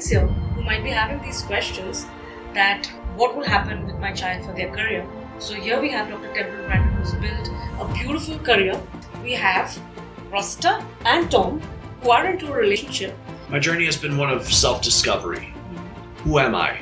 parents here who might be having these questions that what will happen with my child for their career. So here we have Dr. Temple Brandon, who's built a beautiful career. We have Rosita and Tom, who are into a relationship. My journey has been one of self-discovery. Who am I?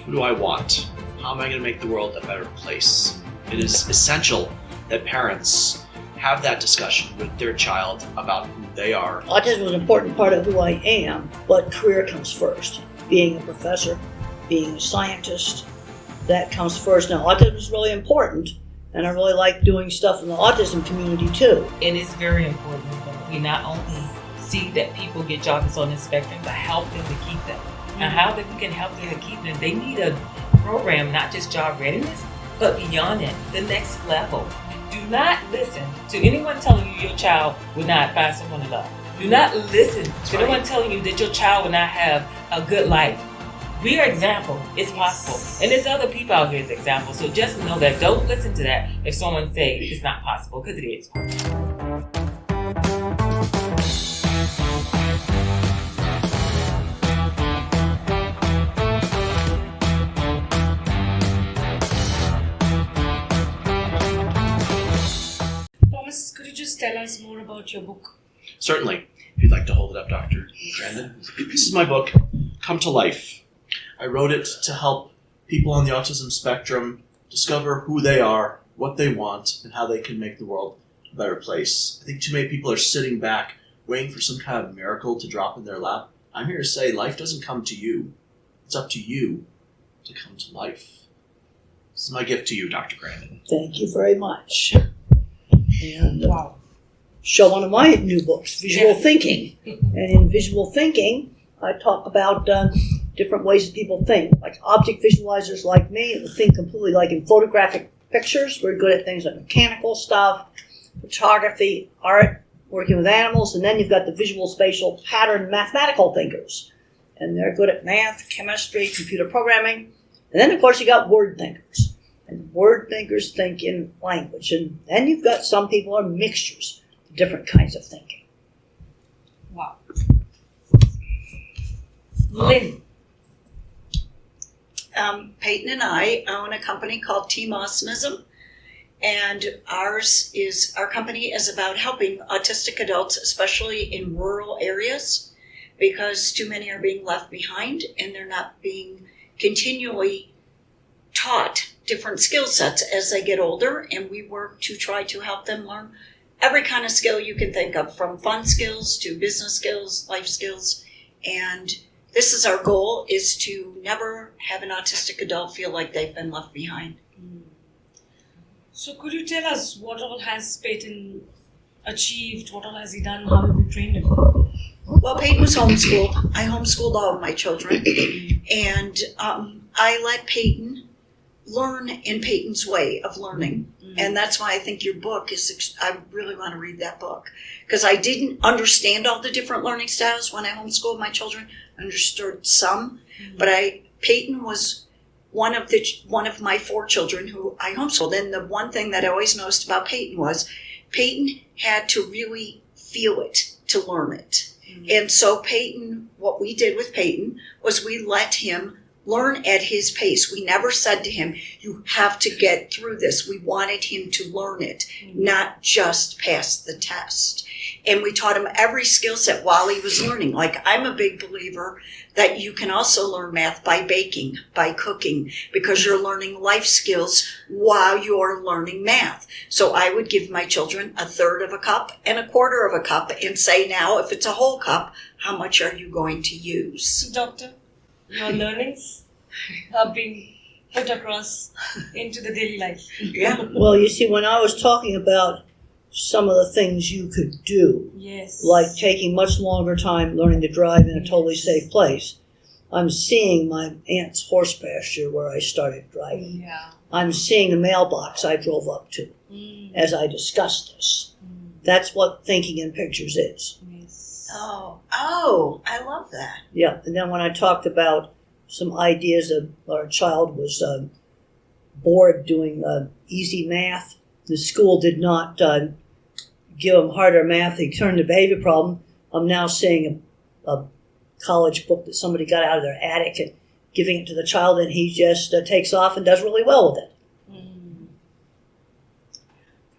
Who do I want? How am I going to make the world a better place? It is essential that parents have that discussion with their child about who they are. Autism is an important part of who I am, but career comes first. Being a professor, being a scientist, that comes first. Now, autism is really important, and I really like doing stuff in the autism community too. It is very important that we not only see that people get jobs on the spectrum, but help them to keep them. And how that we can help them to keep them, they need a program, not just job readiness, but beyond it, the next level. Do not listen to anyone telling you your child will not find someone to love. Do not listen to anyone telling you that your child will not have a good life. We are example. It's possible. And there's other people out here as examples. So just know that don't listen to that if someone says it's not possible, because it is possible. Thomas, could you just tell us more about your book? Certainly. If you'd like to hold it up, Dr. Brandon. This is my book, Come to Life. I wrote it to help people on the autism spectrum discover who they are, what they want, and how they can make the world a better place. I think too many people are sitting back waiting for some kind of miracle to drop in their lap. I'm here to say life doesn't come to you. It's up to you to come to life. This is my gift to you, Dr. Brandon. Thank you very much. And show one of my new books, Visual Thinking. And in Visual Thinking, I talk about different ways that people think. Like object visualizers like me think completely like in photographic pictures. We're good at things like mechanical stuff, photography, art, working with animals. And then you've got the visual spatial pattern mathematical thinkers. And they're good at math, chemistry, computer programming. And then, of course, you got word thinkers. And word thinkers think in language. And then you've got some people who are mixtures of different kinds of thinking. Wow. Lynn. Peyton and I own a company called Team Awesomism, and our company is about helping autistic adults, especially in rural areas, because too many are being left behind and they're not being continually taught different skill sets as they get older, and we work to try to help them learn every kind of skill you can think of, from fun skills to business skills, life skills, and this is our goal, is to never have an autistic adult feel like they've been left behind. So could you tell us what all has Peyton achieved? What all has he done? How have you trained him? Well, Peyton was homeschooled. I homeschooled all of my children. And I let Peyton learn in Peyton's way of learning. And that's why I think your book is, I really want to read that book. Because I didn't understand all the different learning styles when I homeschooled my children. I understood some. But Peyton was one of my 4 children who I homeschooled. And the one thing that I always noticed about Peyton was Peyton had to really feel it to learn it. And so Peyton, what we did with Peyton was we let him learn at his pace. We never said to him, you have to get through this. We wanted him to learn it, not just pass the test. And we taught him every skill set while he was learning. Like, I'm a big believer that you can also learn math by baking, by cooking, because you're learning life skills while you're learning math. So I would give my children 1/3 of a cup and 1/4 of a cup and say, now, if it's a whole cup, how much are you going to use? So, Doctor, your learnings are being put across into the daily life. Yeah. Well, you see, when I was talking about some of the things you could do, Yes. like taking much longer time learning to drive in a totally safe place, I'm seeing my aunt's horse pasture where I started driving. Yeah. I'm seeing the mailbox I drove up to as I discussed this. That's what thinking in pictures is. Yes. Oh, I love that. Yeah, and then when I talked about some ideas of our child was bored doing easy math, the school did not give him harder math. He turned the behavior problem. I'm now seeing a college book that somebody got out of their attic and giving it to the child, and he just takes off and does really well with it.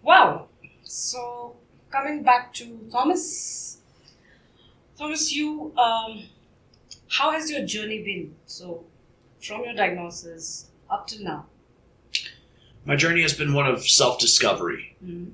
Wow. So coming back to Thomas, you, how has your journey been? So from your diagnosis up till now. My journey has been one of self-discovery. Mm.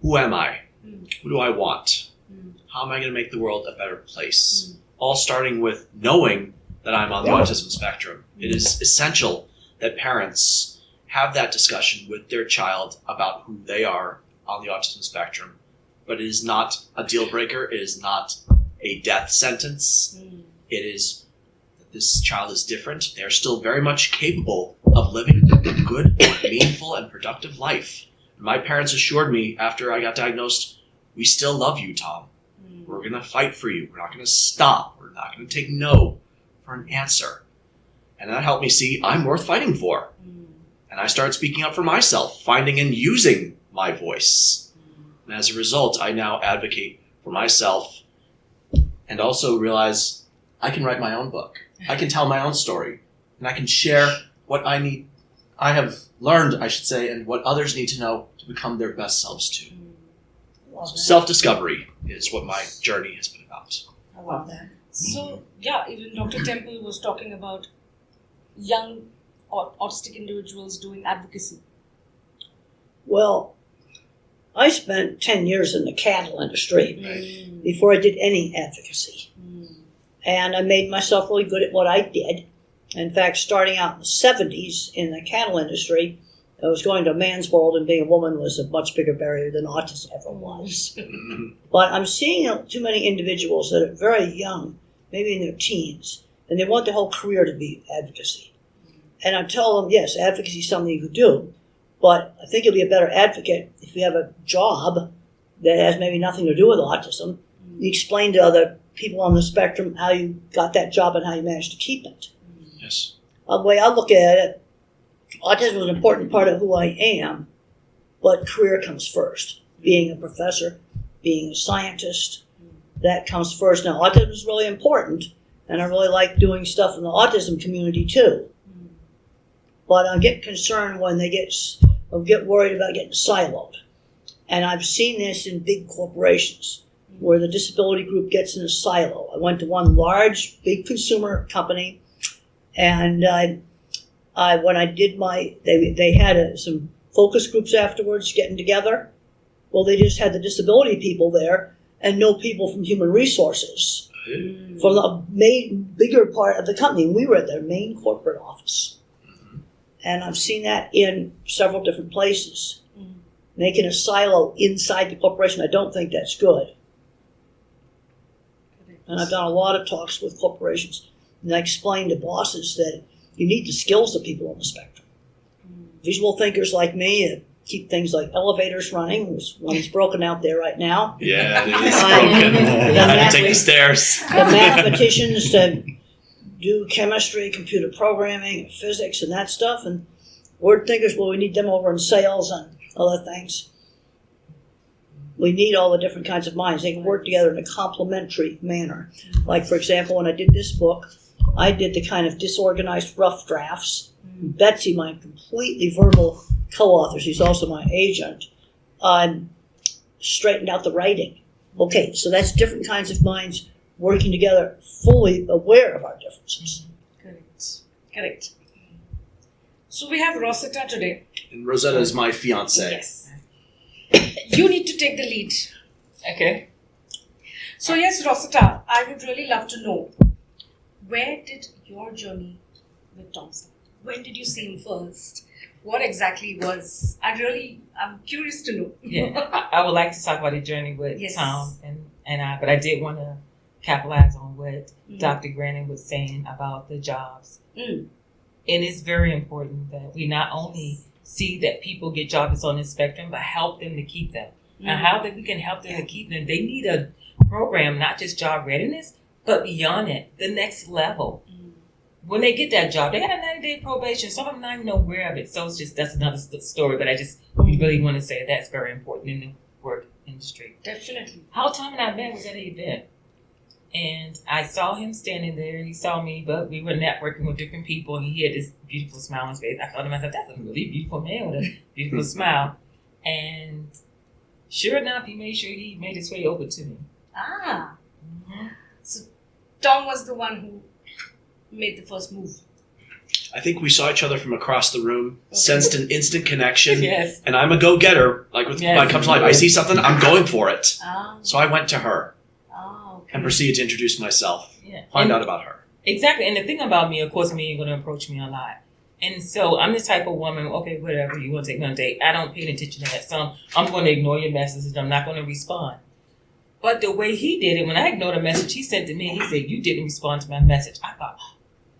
Who am I? Mm. Who do I want? Mm. How am I going to make the world a better place? All starting with knowing that I'm on the autism spectrum. It is essential that parents have that discussion with their child about who they are on the autism spectrum. But it is not a deal breaker. It is not a death sentence. Mm. It is that this child is different. They're still very much capable of living a good, meaningful, and productive life. My parents assured me after I got diagnosed, we still love you, Tom. Mm. We're going to fight for you. We're not going to stop. We're not going to take no for an answer. And that helped me see I'm worth fighting for. Mm. And I started speaking up for myself, finding and using my voice. And as a result, I now advocate for myself and also realize I can write my own book. I can tell my own story. And I can share what I have learned, I should say, and what others need to know to become their best selves too. So self-discovery is what my journey has been about. I love that. So, yeah, even Dr. Temple was talking about young autistic individuals doing advocacy. Well, I spent 10 years in the cattle industry Mm. before I did any advocacy. Mm. And I made myself really good at what I did. In fact, starting out in the 70s in the cattle industry, I was going to a man's world, and being a woman was a much bigger barrier than autism ever was. But I'm seeing too many individuals that are very young, maybe in their teens, and they want their whole career to be advocacy. And I tell them, yes, advocacy is something you could do, but I think you'll be a better advocate if you have a job that has maybe nothing to do with autism. You explain to other people on the spectrum how you got that job and how you managed to keep it. Yes. The way I look at it, autism is an important part of who I am, but career comes first. Being a professor, being a scientist, that comes first. Now, autism is really important, and I really like doing stuff in the autism community too. But I get concerned when I get worried about getting siloed. And I've seen this in big corporations where the disability group gets in a silo. I went to one large, big consumer company, and when I did they had some focus groups afterwards getting together. Well, they just had the disability people there and no people from human resources from the bigger part of the company. We were at their main corporate office. And I've seen that in several different places. Making a silo inside the corporation, I don't think that's good. And I've done a lot of talks with corporations, and I explain to bosses that you need the skills of people on the spectrum. Visual thinkers like me keep things like elevators running. There's one's broken out there right now. Yeah, it is broken. I had to take the stairs. The mathematicians that do chemistry, computer programming, physics, and that stuff. And word thinkers, well, we need them over in sales and other things. We need all the different kinds of minds. They can work together in a complementary manner. Like, for example, when I did this book, I did the kind of disorganized rough drafts. Betsy, my completely verbal co-author, she's also my agent, straightened out the writing. Okay, so that's different kinds of minds working together, fully aware of our differences. Correct. So we have Rosetta today. And Rosetta is my fiance. Yes. You need to take the lead. Okay. So yes, Rosetta, I would really love to know, where did your journey with Tom start? When did you see him first? What exactly was? I'm curious to know. Yeah, I would like to talk about the journey with Yes. Tom and I, but I did want to capitalize on what Dr. Grannon was saying about the jobs. Mm. And it's very important that we not only see that people get jobs on the spectrum, but help them to keep them. And how that we can help them to keep them. They need a program, not just job readiness, but beyond it, the next level. When they get that job, they got a 90-day probation. Some of them not even aware of it. So that's another story. But I just really want to say that's very important in the work industry. Definitely. How Tom and I met was at an event. And I saw him standing there. He saw me, but we were networking with different people, and he had this beautiful smile on his face. I thought to myself, that's a really beautiful man with a beautiful smile. And sure enough, he made sure he made his way over to me. Ah. Mm-hmm. So Tom was the one who made the first move. I think we saw each other from across the room, sensed an instant connection, Yes. and I'm a go-getter. Like with Yes. my Come to Life, I see something, I'm going for it. Ah. So I went to her Okay. and proceeded to introduce myself, Yeah. find And- out about her. Exactly. And the thing about me, of course, you're going to approach me a lot. And so I'm the type of woman, okay, whatever, you want to take me on a date. I don't pay attention to that. So I'm going to ignore your messages. I'm not going to respond. But the way he did it, when I ignored a message he sent to me, he said, you didn't respond to my message. I thought, oh,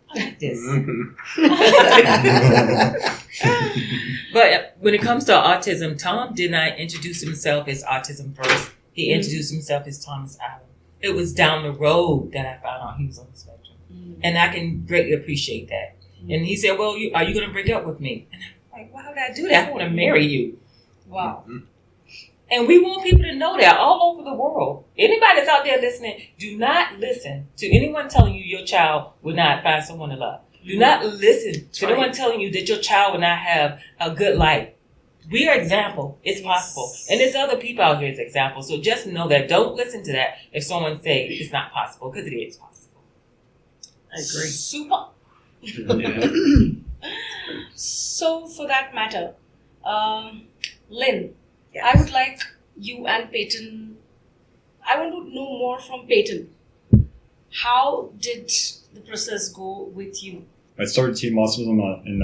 I like this. But when it comes to autism, Tom did not introduce himself as autism first. He introduced himself as Thomas Allen. It was down the road that I found out he was on the spectrum. And I can greatly appreciate that. And he said, well, are you going to break up with me? And I'm like, why would I do that? I want to marry you. Wow. And we want people to know that all over the world. Anybody that's out there listening, do not listen to anyone telling you your child will not find someone to love. Do not listen to anyone telling you that your child will not have a good life. We are example. It's possible. And there's other people out here as examples. So just know that. Don't listen to that if someone say it's not possible, because it is possible. I agree. Super. Yeah. So, for that matter, Lynn, Yes. I would like you and Peyton, I want to know more from Peyton. How did the process go with you? I started Team Autism in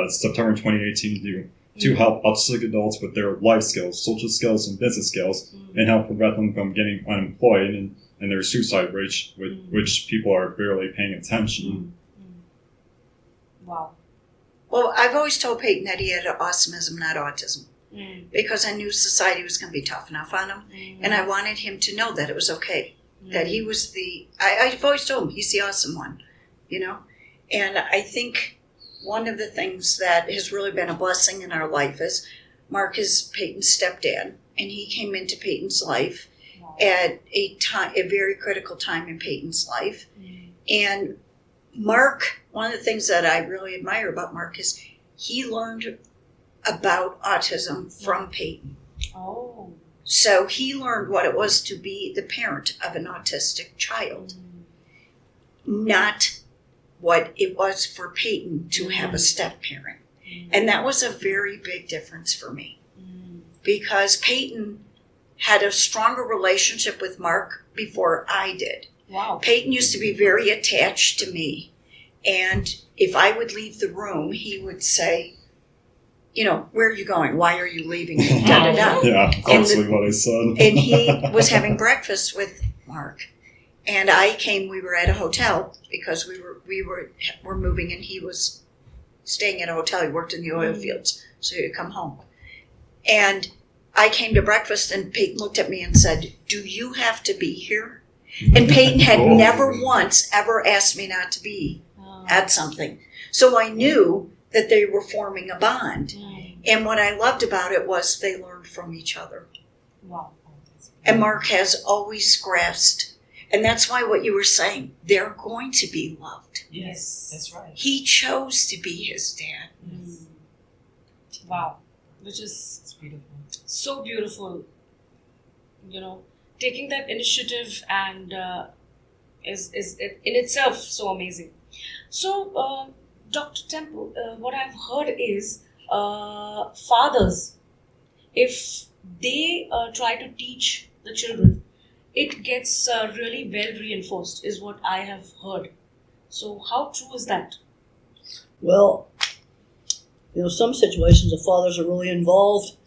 September 2018 to help autistic adults with their life skills, social skills, and business skills, and help prevent them from getting unemployed and their suicide rate, which people are barely paying attention. Wow. Well, I've always told Peyton that he had autism, not autism, because I knew society was going to be tough enough on him, and I wanted him to know that it was okay, that he was I've always told him he's the awesome one, you know? And I think one of the things that has really been a blessing in our life is Mark is Peyton's stepdad, and he came into Peyton's life at a very critical time in Peyton's life. And Mark, one of the things that I really admire about Mark is he learned about autism from Peyton. Oh. So he learned what it was to be the parent of an autistic child, not what it was for Peyton to have a step parent. And that was a very big difference for me, because Peyton had a stronger relationship with Mark before I did. Wow. Peyton used to be very attached to me. And if I would leave the room, he would say, you know, where are you going? Why are you leaving me? Da, da, da. Yeah, honestly, what I said. And he was having breakfast with Mark. And I came, we were at a hotel because we were moving, and he was staying at a hotel. He worked in the oil fields, so he'd come home. And I came to breakfast, and Peyton looked at me and said, do you have to be here? And Peyton had never once ever asked me not to be at something. So I knew that they were forming a bond. And what I loved about it was they learned from each other. Wow. And Mark has always grasped, and that's why what you were saying, they're going to be loved. Yes, that's right. He chose to be his dad. Wow. Which is It's beautiful. so beautiful. You know, taking that initiative and is in itself so amazing. So, Dr. Temple, what I've heard is fathers, if they try to teach the children, it gets really well reinforced, is what I have heard. So, how true is that? Well, some situations the fathers are really involved,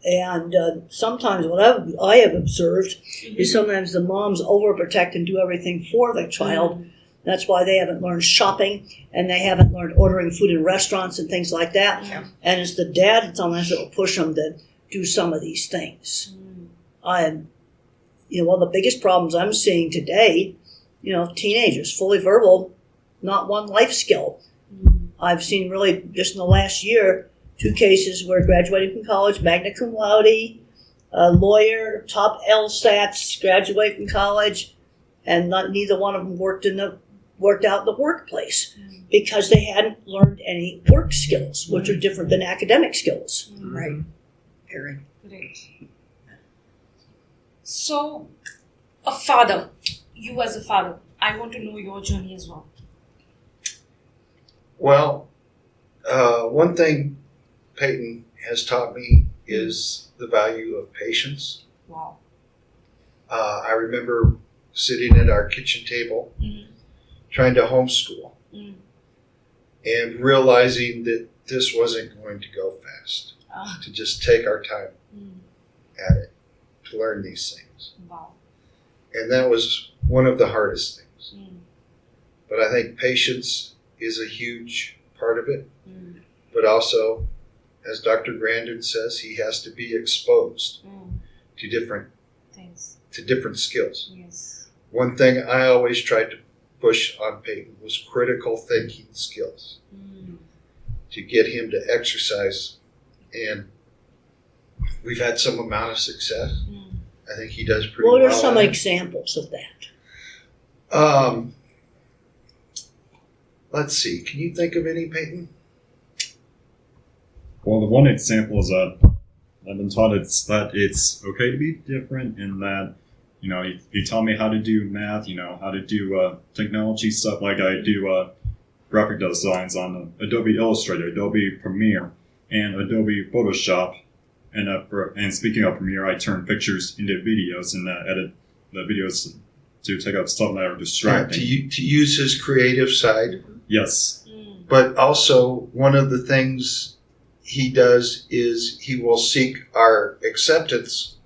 and sometimes what I have observed is sometimes the moms overprotect and do everything for the child. That's why they haven't learned shopping, and they haven't learned ordering food in restaurants and things like that. Yeah. And it's the dad sometimes that will push them to do some of these things. One of the biggest problems I'm seeing today, teenagers, fully verbal, not one life skill. I've seen really just in the last year 2 cases where graduating from college, magna cum laude, a lawyer, top LSATs, graduate from college, and neither one of them worked out in the workplace because they hadn't learned any work skills, which are different than academic skills. Right. Very. Great. So, a father, you as a father, I want to know your journey as well. Well, one thing Peyton has taught me is the value of patience. Wow. I remember sitting at our kitchen table trying to homeschool and realizing that this wasn't going to go fast. To just take our time at it, to learn these things. Wow. And that was one of the hardest things. But I think patience is a huge part of it. But also, as Dr. Grandin says, he has to be exposed to different skills. Yes. One thing I always tried to push on Peyton was critical thinking skills. To get him to exercise, and we've had some amount of success. I think he does pretty well. What are some at it. examples of that? Let's see. Can you think of any, Peyton? Well, the one example is that I've been taught that it's okay to be different, and that he taught me how to do math, how to do technology stuff, like I do graphic designs on Adobe Illustrator, Adobe Premiere, and Adobe Photoshop. And speaking of Premiere, I turn pictures into videos and edit the videos to take out stuff that are distracting. To use his creative side. Yes. But also, one of the things he does is he will seek our acceptance.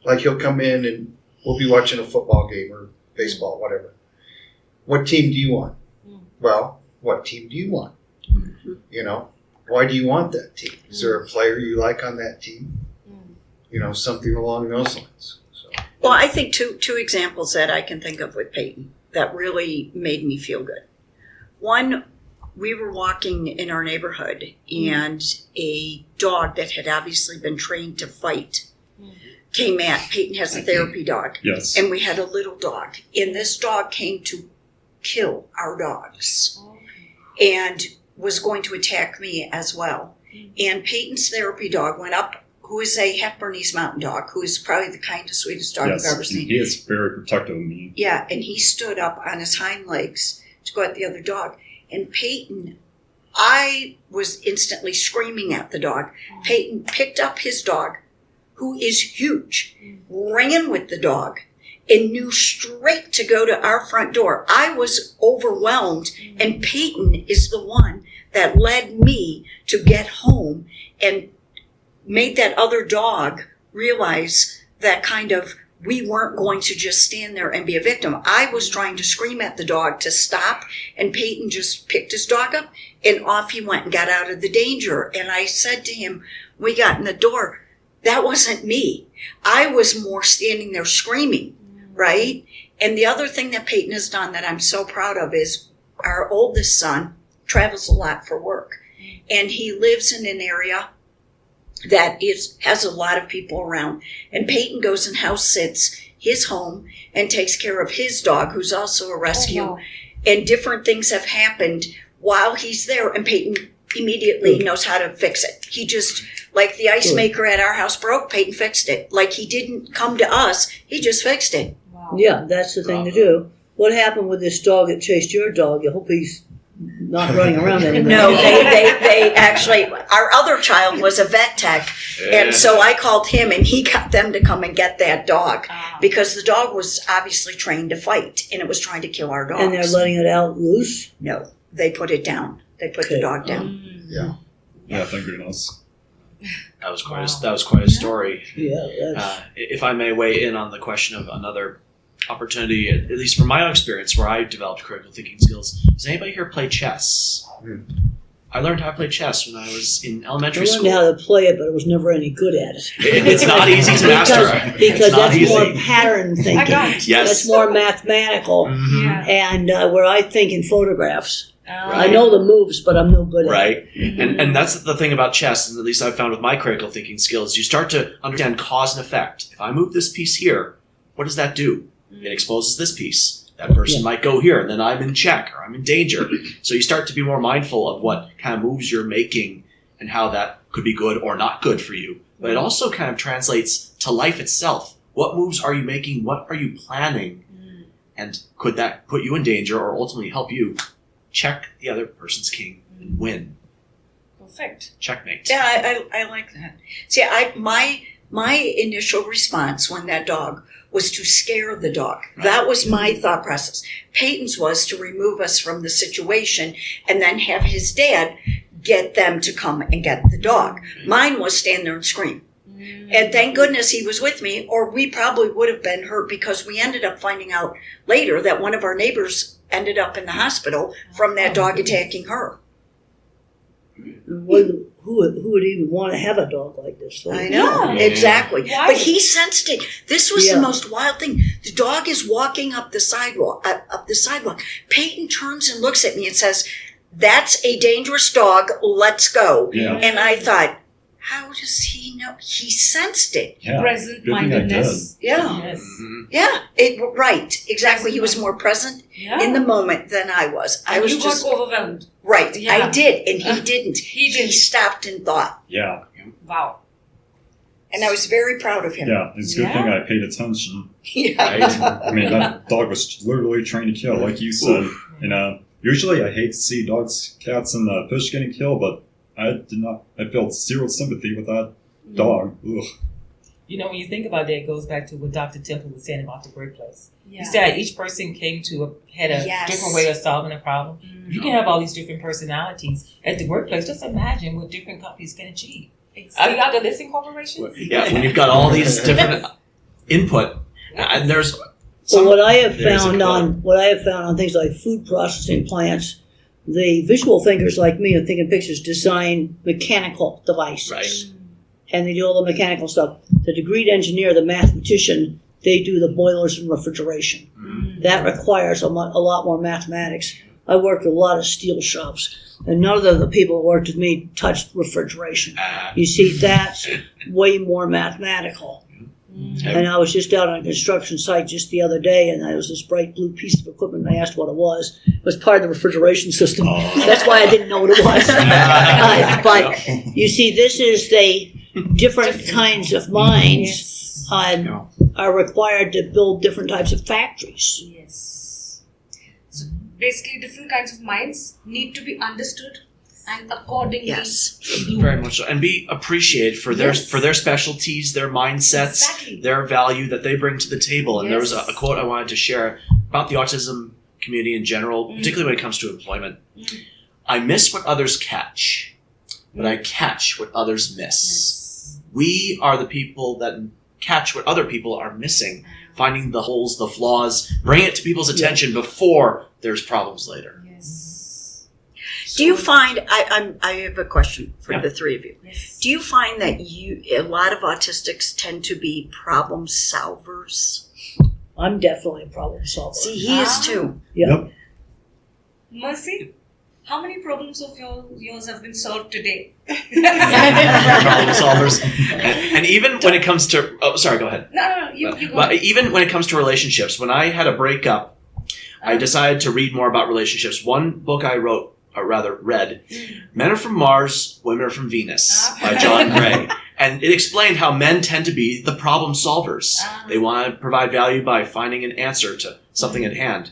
Like he'll come in and we'll be watching a football game or baseball, whatever. What team do you want? Well, what team do you want? Why do you want that team? Is there a player you like on that team? Something along those lines. So. Well, I think two examples that I can think of with Peyton that really made me feel good. One, we were walking in our neighborhood and a dog that had obviously been trained to fight came at. Peyton has a therapy dog. Yes. And we had a little dog. And this dog came to kill our dogs. And was going to attack me as well. And Peyton's therapy dog went up, who is a Hepburnese mountain dog, who is probably the kindest, sweetest dog I've ever seen. He is very protective of me. Yeah, and he stood up on his hind legs to go at the other dog. And Peyton, I was instantly screaming at the dog. Peyton picked up his dog, who is huge, ran with the dog, and knew straight to go to our front door. I was overwhelmed, and Peyton is the one that led me to get home and made that other dog realize that we weren't going to just stand there and be a victim. I was trying to scream at the dog to stop, and Peyton just picked his dog up, and off he went and got out of the danger. And I said to him, we got in the door, that wasn't me. I was more standing there screaming. Right? And the other thing that Peyton has done that I'm so proud of is our oldest son travels a lot for work. And he lives in an area that has a lot of people around. And Peyton goes and house sits his home and takes care of his dog, who's also a rescue. Oh, wow. And different things have happened while he's there, and Peyton immediately knows how to fix it. He just, like the ice maker at our house broke, Peyton fixed it. Like he didn't come to us, he just fixed it. Wow. Yeah, that's the thing to do. What happened with this dog that chased your dog? I hope he's not running around anymore. No, they actually, our other child was a vet tech, and so I called him and he got them to come and get that dog because the dog was obviously trained to fight and it was trying to kill our dogs. And they're letting it out loose? No, they put it down. They put the dog down. Yeah, thank goodness. That was quite a story. Yeah, that's... If I may weigh in on the question of another opportunity, at least from my own experience, where I developed critical thinking skills. Does anybody here play chess? I learned how to play chess when I was in elementary school. I learned how to play it, but I was never any good at it. It's not easy to master. Because that's easy. more pattern thinking. I got it. Yes. That's more mathematical. Mm-hmm. Yeah. And where I think in photographs, I know the moves, but I'm no good at it. Right? And that's the thing about chess, and at least I've found with my critical thinking skills, you start to understand cause and effect. If I move this piece here, what does that do? It exposes this piece. That person might go here, and then I'm in check or I'm in danger. So you start to be more mindful of what kind of moves you're making and how that could be good or not good for you. But it also kind of translates to life itself. What moves are you making? What are you planning? And could that put you in danger or ultimately help you check the other person's king and win? Perfect. Checkmate. Yeah, I like that. See, my initial response when that dog was to scare the dog. Right. That was my thought process. Peyton's was to remove us from the situation and then have his dad get them to come and get the dog. Mine was stand there and scream. And thank goodness he was with me, or we probably would have been hurt, because we ended up finding out later that one of our neighbors ended up in the hospital from that dog attacking her. Who would even want to have a dog like this? Though? I know, Yeah. exactly. Why? But he sensed it. This was Yeah. the most wild thing. The dog is walking up the sidewalk. Peyton turns and looks at me and says, "That's a dangerous dog. Let's go." Yeah. And I thought, how does he know? He sensed it. Yeah. Present Good thing I did. mindedness. Yeah, Yes. yeah. Right. Exactly. He was more present Yeah. in the moment than I was. I And was you just got overwhelmed. right. Yeah. I did, and he didn't. He didn't. stopped and thought, Yeah. Wow. and I was very proud of him. Yeah. It's a good Yeah. thing I paid attention. Yeah. Right? I mean, that dog was literally trained to kill, like you said. And usually I hate to see dogs, cats, and fish getting killed, but I did not. I felt zero sympathy with that dog. Ugh. You know, when you think about that, it goes back to what Dr. Temple was saying about the workplace. Yeah. You said each person had a Yes. different way of solving a problem. If you can have all these different personalities at the workplace, just imagine what different companies can achieve. Are you out there listening, corporations? Yeah, when you've got all these different input, and there's Well, some, what I have there's a found on things like food processing plants, the visual thinkers like me are thinking pictures design mechanical devices. Right. And they do all the mechanical stuff. The degreed engineer, the mathematician, they do the boilers and refrigeration. That requires a lot more mathematics. I worked with a lot of steel shops, and none of the people who worked with me touched refrigeration. You see, that's way more mathematical. And I was just out on a construction site just the other day, and there was this bright blue piece of equipment, and I asked what it was. It was part of the refrigeration system. That's why I didn't know what it was. But you see, this is the different kinds of minds are required to build different types of factories. Yes. So basically, different kinds of minds need to be understood and accordingly. Yes. very much so, and be appreciated for their Yes. for their specialties, their mindsets, Exactly. their value that they bring to the table. And there was Yes. a quote I wanted to share about the autism community in general, particularly when it comes to employment. I miss what others catch, but I catch what others miss. We are the people that catch what other people are missing, finding the holes, the flaws, bring it to people's attention before there's problems later. Yes. Do you find? I have a question for Yeah. the three of you. Yes. Do you find that a lot of autistics tend to be problem solvers? I'm definitely a problem solver. See, he is too. Mercy, how many problems of yours have been solved today? Problem solvers. And even when it comes to, sorry, go ahead. No, you go. But even when it comes to relationships, when I had a breakup, I decided to read more about relationships. One book I wrote, or rather read, Men Are From Mars, Women Are From Venus by John Gray. And it explained how men tend to be the problem solvers. They want to provide value by finding an answer to something at hand.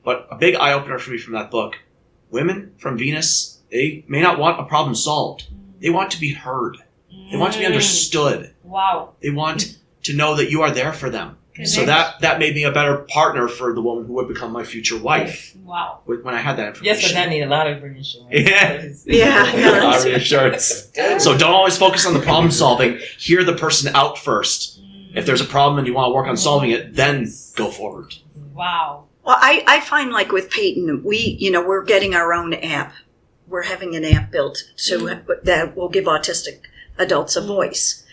But a big eye-opener for me from that book, women from Venus, they may not want a problem solved. They want to be heard. They want to be understood. Wow. They want to know that you are there for them. So Correct. that made me a better partner for the woman who would become my future wife Wow. when I had that Yes, information. but I need a lot of reassurance. Yeah. Yeah. A lot of reassurance. So don't always focus on the problem solving. Hear the person out first. If there's a problem and you want to work on solving it, then go forward. Wow. Well, I find like with Peyton, we're getting our own app. We're having an app built that will give autistic adults a voice.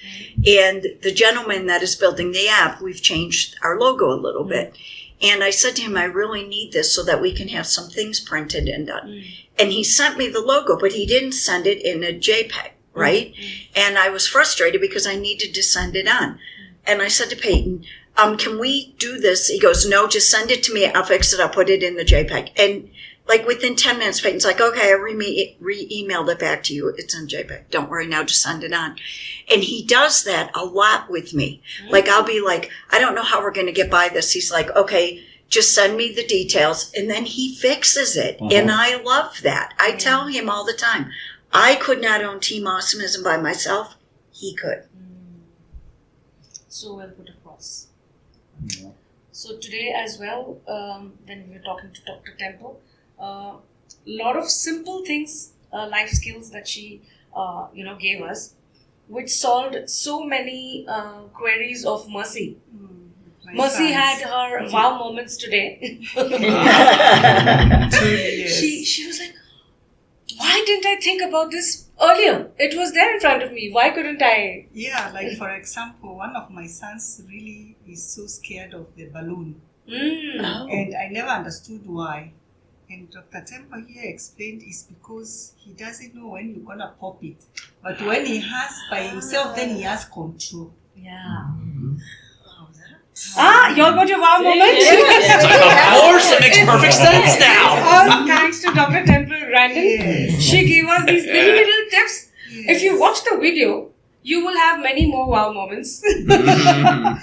And the gentleman that is building the app, we've changed our logo a little bit. And I said to him, I really need this so that we can have some things printed and done. And he sent me the logo, but he didn't send it in a JPEG, right? And I was frustrated because I needed to send it on. And I said to Peyton, can we do this? He goes, no, just send it to me. I'll fix it. I'll put it in the JPEG. And like within 10 minutes, Peyton's like, okay, I re-emailed it back to you. It's in JPEG. Don't worry now, just send it on. And he does that a lot with me. Like I'll be like, I don't know how we're going to get by this. He's like, okay, just send me the details. And then he fixes it. And I love that. I tell him all the time, I could not own Team Awesomeism by myself. He could. So well put across. Yeah. So today as well, when we were talking to Dr. Temple, a lot of simple things, life skills that she, gave us, which solved so many queries of Mercy. Mercy had her wow moments today. She was like, why didn't I think about this earlier? It was there in front of me. Why couldn't I? Yeah, like for example, one of my sons really is so scared of the balloon. And I never understood why. And Dr. Temple here explained it's because he doesn't know when you're going to pop it. But when he has by himself, then he has control. Yeah. Y'all got your wow moment? Of course, it makes perfect sense now. All thanks to Dr. Temple Grandin. She gave us these little tips. If you watch the video, you will have many more wow moments.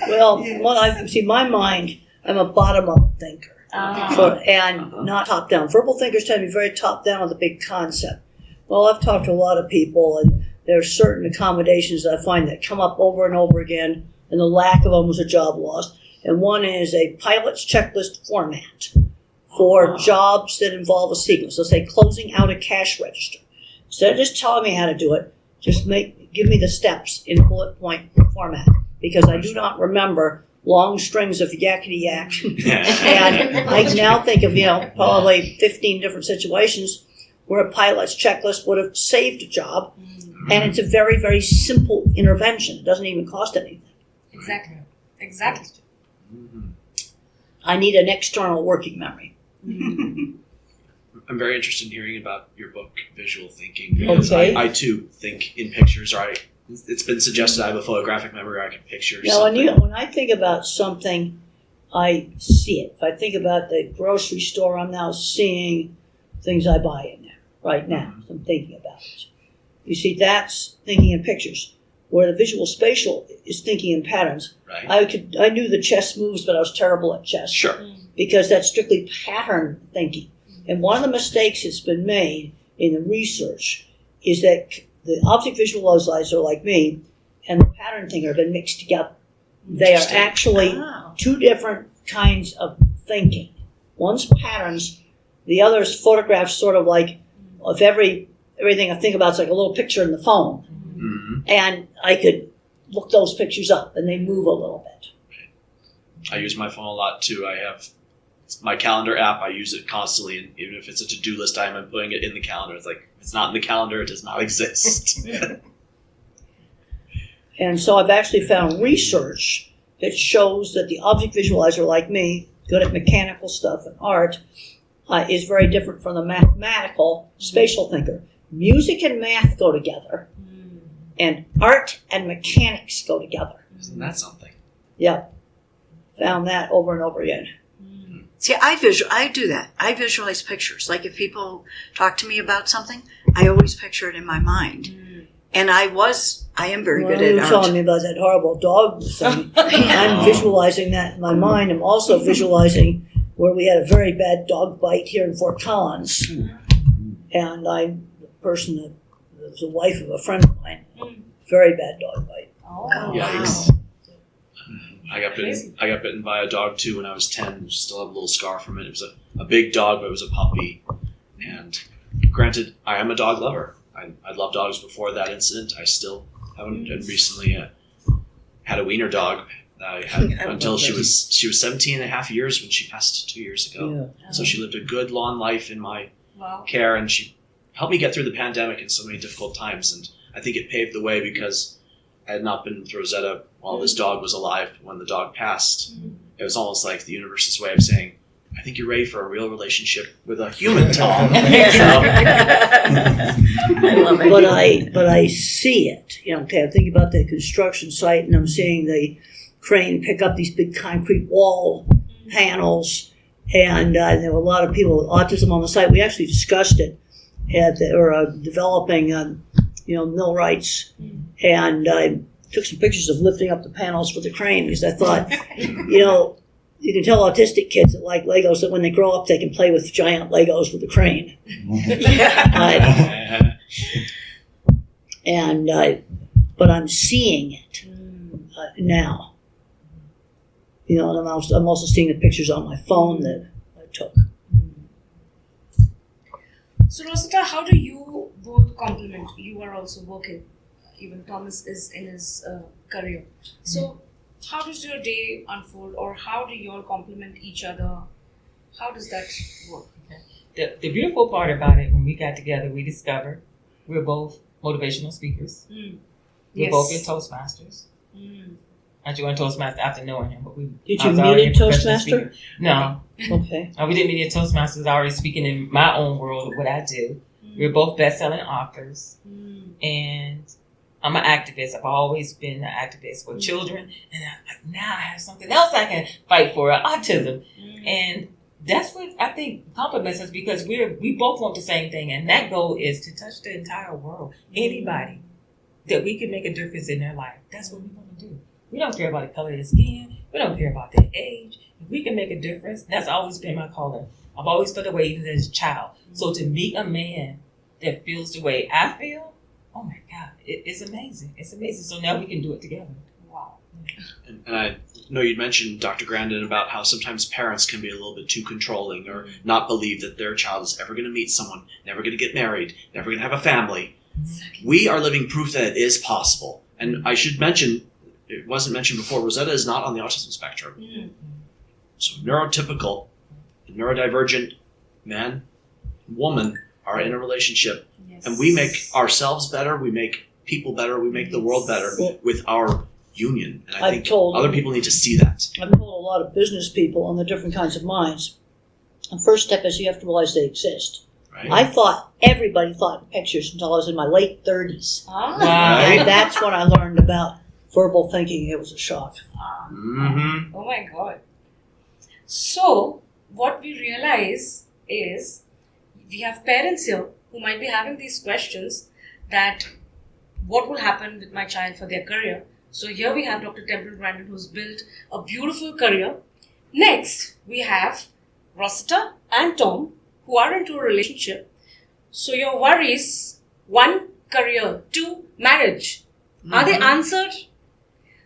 Well, my mind, I'm a bottom-up thinker. And not top-down. Verbal thinkers tend to be very top-down with a big concept. Well, I've talked to a lot of people, and there are certain accommodations that I find that come up over and over again, and the lack of them was a job loss. And one is a pilot's checklist format for jobs that involve a sequence. Let's say closing out a cash register. Instead of just telling me how to do it, just give me the steps in bullet point format, because I do not remember long strings of yakety yak. And I now think of, probably 15 different situations where a pilot's checklist would have saved a job. And it's a very, very simple intervention. It doesn't even cost anything. Exactly. I need an external working memory. I'm very interested in hearing about your book, Visual Thinking, because Okay. I too think in pictures, or it's been suggested I have a photographic memory where I can picture something. When I think about something, I see it. If I think about the grocery store, I'm now seeing things I buy in there right now. So I'm thinking about it. You see, that's thinking in pictures. Where the visual spatial is thinking in patterns. Right. I knew the chess moves, but I was terrible at chess. Sure. Because that's strictly pattern thinking. And one of the mistakes that's been made in the research is that the object visualizer like me and the pattern thinker have been mixed together. They are actually two different kinds of thinking. One's patterns, the other's photographs, sort of like of everything I think about is like a little picture in the phone. And I could look those pictures up and they move a little bit. I use my phone a lot too. I have my calendar app. I use it constantly, and even if it's a to-do list item, I'm putting it in the calendar. It's like, if it's not in the calendar, it does not exist. And so I've actually found research that shows that the object visualizer like me, good at mechanical stuff and art, is very different from the mathematical spatial thinker. Music and math go together. And art and mechanics go together. Isn't that something? Yep. Found that over and over again. See, I do that. I visualize pictures. Like if people talk to me about something, I always picture it in my mind. And I am very good You're at telling art. me about that horrible dog thing. I'm visualizing that in my mind. I'm also visualizing where we had a very bad dog bite here in Fort Collins. And I'm the person that was the wife of a friend of mine. Very bad dog bite. Yikes. I got bitten by a dog too when I was 10. Still have a little scar from it. It was a big dog, but it was a puppy. And granted, I am a dog lover. I loved dogs before that incident. I still haven't. And recently had a wiener dog that I had until she was 17 and a half years when she passed 2 years ago. Yeah. So she lived a good long life in my care, and she helped me get through the pandemic and so many difficult times. And I think it paved the way because I had not been with Rosetta while this dog was alive when the dog passed. it was almost like the universe's way of saying, I think you're ready for a real relationship with a human, Tom. I love it. But I see it. Okay, I'm thinking about the construction site, and I'm seeing the crane pick up these big concrete wall panels, and there were a lot of people with autism on the site. We actually discussed it at developing, millwrights, and I took some pictures of lifting up the panels with the crane because I thought, you can tell autistic kids that like Legos that when they grow up they can play with giant Legos with a crane. But I'm seeing it now. And I'm also seeing the pictures on my phone that I took. So Rosetta, how do you both complement? You are also working. Even Thomas is in his career. So how does your day unfold, or how do you all complement each other? How does that work? The beautiful part about it, when we got together, we discovered we're both motivational speakers. We're both in Toastmasters. I joined Toastmasters after knowing him, but Did you meet a Toastmaster? No. Okay. We didn't meet a Toastmasters. I already speaking in my own world of what I do. We're both best-selling authors, and I'm an activist. I've always been an activist for children, and now I have something else I can fight for, autism. And that's what I think complements us, because we both want the same thing, and that goal is to touch the entire world. Anybody that we can make a difference in their life, that's what we want to do. We don't care about the color of their skin. We don't care about their age. If we can make a difference, that's always been my calling. I've always felt the way even as a child. So to meet a man that feels the way I feel, oh my God, it's amazing. It's amazing. So now we can do it together. Wow. And I know you'd mentioned, Dr. Grandin, about how sometimes parents can be a little bit too controlling or not believe that their child is ever going to meet someone, never going to get married, never going to have a family. We are living proof that it is possible. And I should mention, it wasn't mentioned before, Rosetta is not on the autism spectrum. So neurotypical, neurodivergent man, woman are in a relationship. And we make ourselves better, we make people better, we make the world better with our union. And I think other people need to see that. I've told a lot of business people on the different kinds of minds. The first step is you have to realize they exist. Right? I thought everybody thought in pictures until I was in my late 30s. Wow. And that's when I learned about verbal thinking. It was a shock. Mm-hmm. Oh my God. So, what we realize is we have parents here who might be having these questions that what will happen with my child for their career. So here we have Dr. Temple Grandin, who's built a beautiful career. Next, we have Rosetta and Tom, who are into a relationship. So your worries, 1, career, 2, marriage, are they answered?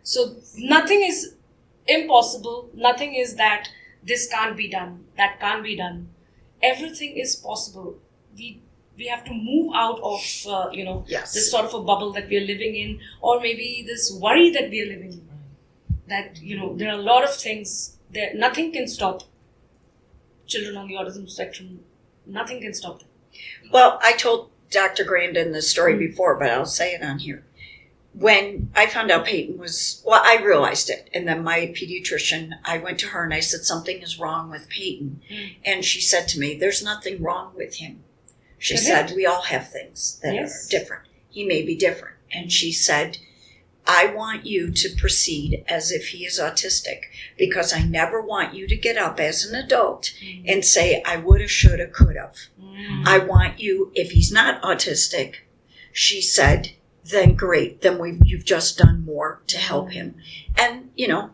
So nothing is impossible. Nothing is that this can't be done, that can't be done. Everything is possible. We have to move out of, this sort of a bubble that we are living in, or maybe this worry that we are living in. That, there are a lot of things that nothing can stop children on the autism spectrum. Nothing can stop them. Well, I told Dr. Grandin this story before, but I'll say it on here. When I found out Peyton I realized it. And then my pediatrician, I went to her and I said, something is wrong with Peyton. And she said to me, there's nothing wrong with him. She said, we all have things that are different. He may be different. And she said, I want you to proceed as if he is autistic, because I never want you to get up as an adult and say, I woulda, shoulda, coulda. I want you, if he's not autistic, she said, then great, then you've just done more to help him. And,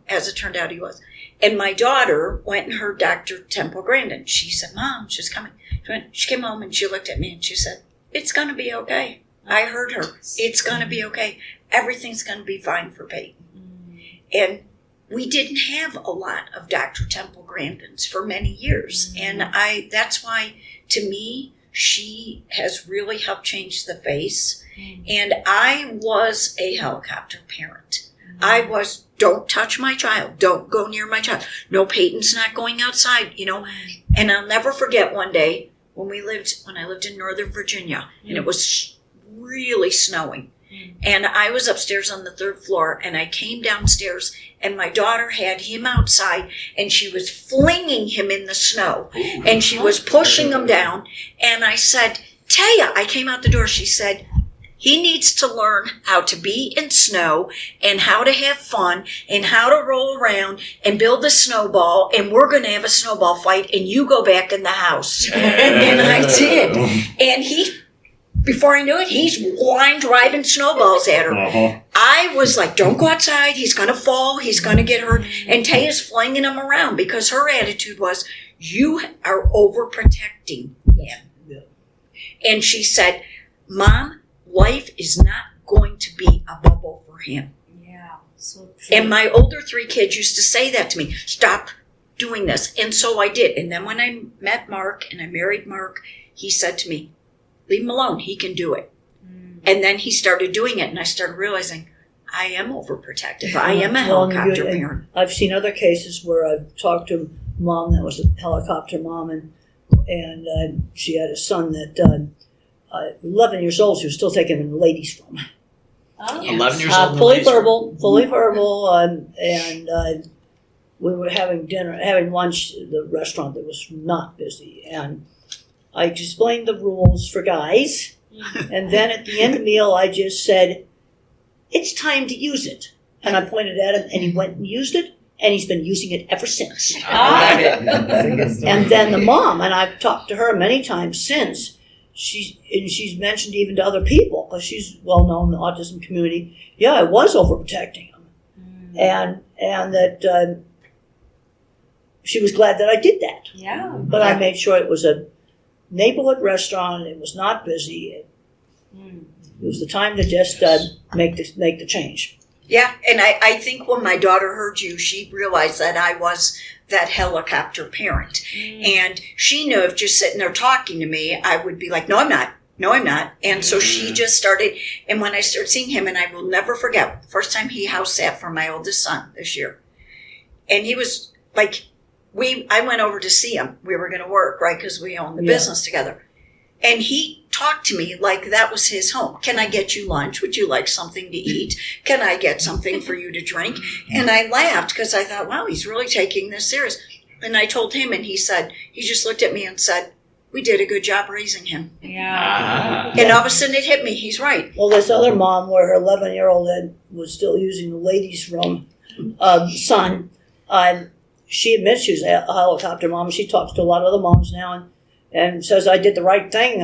as it turned out, he was. And my daughter went and heard Dr. Temple Grandin. She said, Mom, she's coming. She came home and she looked at me and she said, it's going to be okay. I heard her. It's going to be okay. Everything's going to be fine for Peyton. And we didn't have a lot of Dr. Temple Grandins for many years. And that's why, to me, she has really helped change the face. And I was a helicopter parent. I was, don't touch my child. Don't go near my child. No, Peyton's not going outside, And I'll never forget one day when I lived in Northern Virginia, and it was really snowing. And I was upstairs on the 3rd floor, and I came downstairs, and my daughter had him outside, and she was flinging him in the snow, and she was pushing him down. And I said, Taya, I came out the door, she said, he needs to learn how to be in snow and how to have fun and how to roll around and build a snowball, and we're going to have a snowball fight, and you go back in the house. And I did. And before I knew it, he's line driving snowballs at her. I was like, don't go outside. He's going to fall. He's going to get hurt. And Taya's flinging him around because her attitude was, you are overprotecting him. And she said, Mom, life is not going to be a bubble for him. Yeah, so true. And my older 3 kids used to say that to me, stop doing this. And so I did. And then when I met Mark and I married Mark, he said to me, leave him alone. He can do it. And then he started doing it, and I started realizing I am overprotective. I am a helicopter parent. I've seen other cases where I've talked to a mom that was a helicopter mom, and she had a son that 11 years old. She was still taking him in the ladies' room. Oh. Yeah. 11 years old. Fully verbal, and we were having lunch at the restaurant that was not busy, and I explained the rules for guys, and then at the end of the meal, I just said, it's time to use it. And I pointed at him, and he went and used it, and he's been using it ever since. And then the mom, and I've talked to her many times since, she's mentioned even to other people, because she's well known in the autism community, yeah, I was overprotecting him. And that she was glad that I did that. Yeah. But I made sure it was a neighborhood restaurant. It was not busy. It was the time to just make the change. Yeah, and I think when my daughter heard you, she realized that I was that helicopter parent. And she knew if just sitting there talking to me, I would be like, no, I'm not. No, I'm not. And so she just started, and when I started seeing him, and I will never forget, the first time he house sat for my oldest son this year. And he was like, I went over to see him. We were going to work, right, because we own the business together. And he talked to me like that was his home. Can I get you lunch? Would you like something to eat? Can I get something for you to drink? And I laughed because I thought, wow, he's really taking this serious. And I told him, and he just looked at me and said, we did a good job raising him. Yeah. And all of a sudden it hit me. He's right. Well, this other mom where her 11-year-old was still using the ladies' room son, she admits she's a helicopter mom. She talks to a lot of other moms now and says, I did the right thing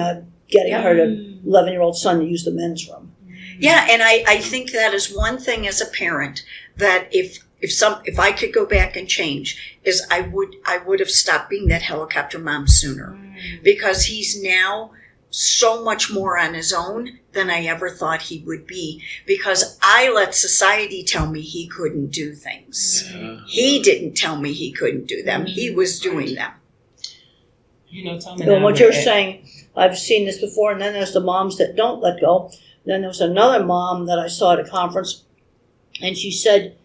getting her 11-year-old son to use the men's room. Yeah, and I think that is one thing as a parent that if I could go back and change, is I would have stopped being that helicopter mom sooner. Because he's now so much more on his own than I ever thought he would be, because I let society tell me he couldn't do things. He didn't tell me he couldn't do them. He was doing them. Tommy. So what you're saying, I've seen this before, and then there's the moms that don't let go. Then there was another mom that I saw at a conference, and she said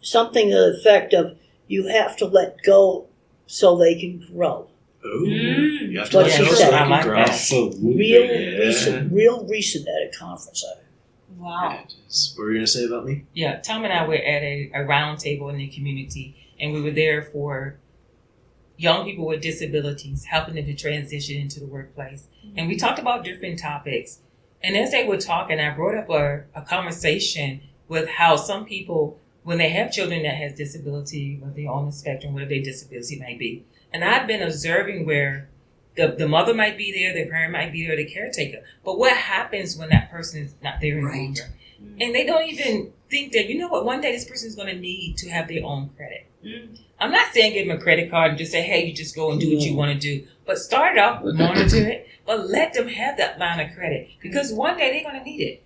something to the effect of, you have to let go so they can grow. Ooh, you have to What let she go so said. they can grow. Absolutely. Real recent at a conference. Wow. What were you going to say about me? Yeah, Tom and I were at a round table in the community, and we were there for young people with disabilities, helping them to transition into the workplace. And we talked about different topics. And as they were talking, I brought up a conversation with how some people, when they have children that has disability, whether they're on the spectrum, whatever their disability might be. And I've been observing where the mother might be there, the parent might be there, the caretaker. But what happens when that person is not there any longer? And they don't even think that, one day this person is going to need to have their own credit. I'm not saying give them a credit card and just say, hey, you just go and do what you want to do. But start off, monitor it, but let them have that line of credit. Because one day they're going to need it.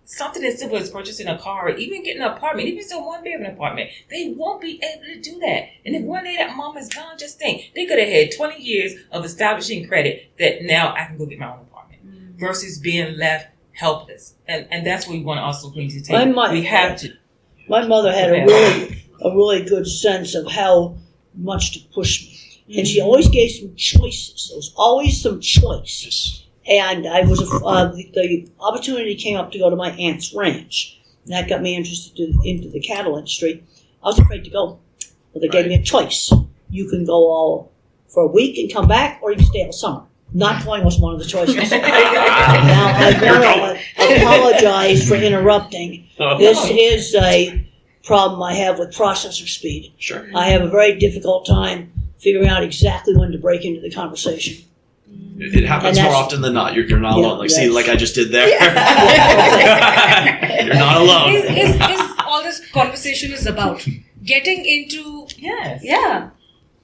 Something as simple as purchasing a car or even getting an apartment, even if it's a one-bedroom apartment, they won't be able to do that. And if one day that mom is gone, just think, they could have had 20 years of establishing credit that now I can go get my own apartment versus being left helpless. And that's what we want to also bring to the table. We have to. My mother had a really good sense of how much to push me. And she always gave some choices. There was always some choice. And I was the opportunity came up to go to my aunt's ranch. And that got me interested into the cattle industry. I was afraid to go, but they gave me a choice. You can go all for a week and come back, or you can stay all summer. Not going was one of the choices. Now, I want to apologize for interrupting. This is a problem I have with processor speed. Sure. I have a very difficult time figuring out exactly when to break into the conversation. It happens And more that's- often than not. You're not Yeah, alone. Like, see, yes. like I just did there. Yeah. You're not alone. Is all this conversation is about getting into Yes. yeah,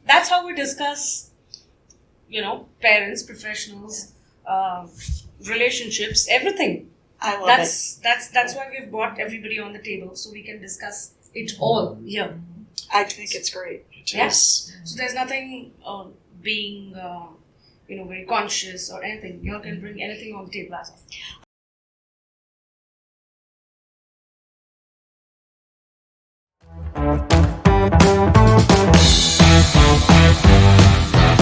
that's how we discuss, parents, professionals, relationships, everything. I love That's why we've brought everybody on the table so we can discuss it all here. it. I think it's great. Yes. So there's nothing being very conscious or anything. You all can bring anything on the table as of.